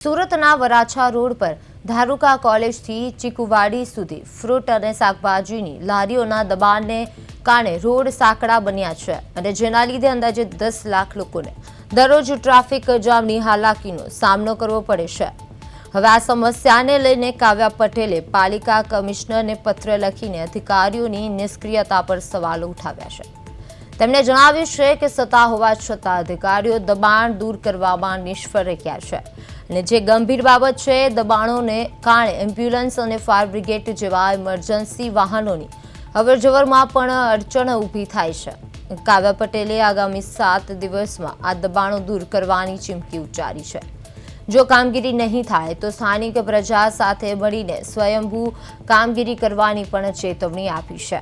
સુરતના વરાછા રોડ પર ધારુકા કોલેજથી ચીકુવાડી સુધી ફ્રૂટ અને શાકભાજીની લારીઓના દબાણને કારણે રોડ સાંકડા બન્યા છે અને જેના લીધે અંદાજે 10 લાખ લોકોને દરરોજ ટ્રાફિક જામની હાલાકીનો સામનો કરવો પડે છે। હવે આ સમસ્યાને લઈને કાવ્યા પટેલે પાલિકા કમિશનરને પત્ર લખીને અધિકારીઓની નિષ્ક્રિયતા પર સવાલો ઉઠાવ્યા છે। તેમણે જણાવ્યું છે કે સત્તા હોવા છતાં અધિકારીઓ દબાણ દૂર કરવામાં નિષ્ફળ રહ્યા છે અને જે ગંભીર બાબત છે, દબાણોને કારણે એમ્બ્યુલન્સ અને ફાયર બ્રિગેડ જેવા ઇમરજન્સી વાહનોની અવરજવરમાં પણ અડચણ ઊભી થાય છે। કાવ્યા પટેલે આગામી 7 દિવસમાં આ દબાણો દૂર કરવાની ચીમકી ઉચ્ચારી છે। જો કામગીરી નહીં થાય તો સ્થાનિક પ્રજા સાથે મળીને સ્વયંભૂ કામગીરી કરવાની પણ ચેતવણી આપી છે।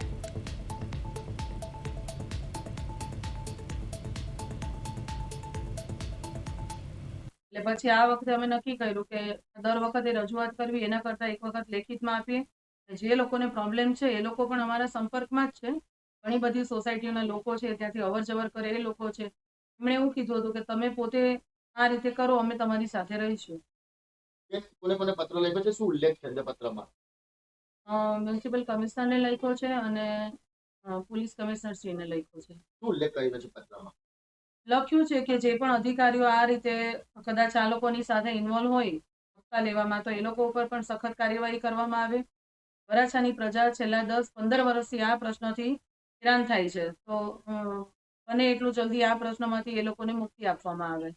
એટલે પછી આ વખતે અમે નક્કી કર્યું કે દર વખતે રજૂઆત કરવી એના કરતાં એક વખત લેખિતમાં આપીએ। જે લોકોને પ્રોબ્લેમ છે એ લોકો પણ અમારા સંપર્કમાં જ છે। ઘણી બધી સોસાયટીઓના લોકો છે, ત્યાંથી અવર જવર કરે એ લોકો છે। એમણે એવું કીધું હતું કે તમે પોતે આ રીતે કરો, અમે તમારી સાથે રહીશું। કોને પત્ર લખ્યો છે? શું ઉલ્લેખ છે પત્રમાં? મ્યુનિસિપલ કમિશનરને લખ્યો છે અને પોલીસ કમિશનરશ્રીને લખ્યો છે। શું ઉલ્લેખ કર્યો છે પત્રમાં? લખ્યું છે કે જે પણ અધિકારીઓ આ રીતે કદાચ આ લોકોની સાથે ઇન્વોલ્વ હોય હપ્તા લેવામાં, તો એ લોકો ઉપર પણ સખત કાર્યવાહી કરવામાં આવે। વરાછાની પ્રજા છેલ્લા 10-15 વર્ષથી આ પ્રશ્નથી હેરાન થાય છે, તો બને એટલું જલ્દી આ પ્રશ્નમાંથી એ લોકોને મુક્તિ આપવામાં આવે।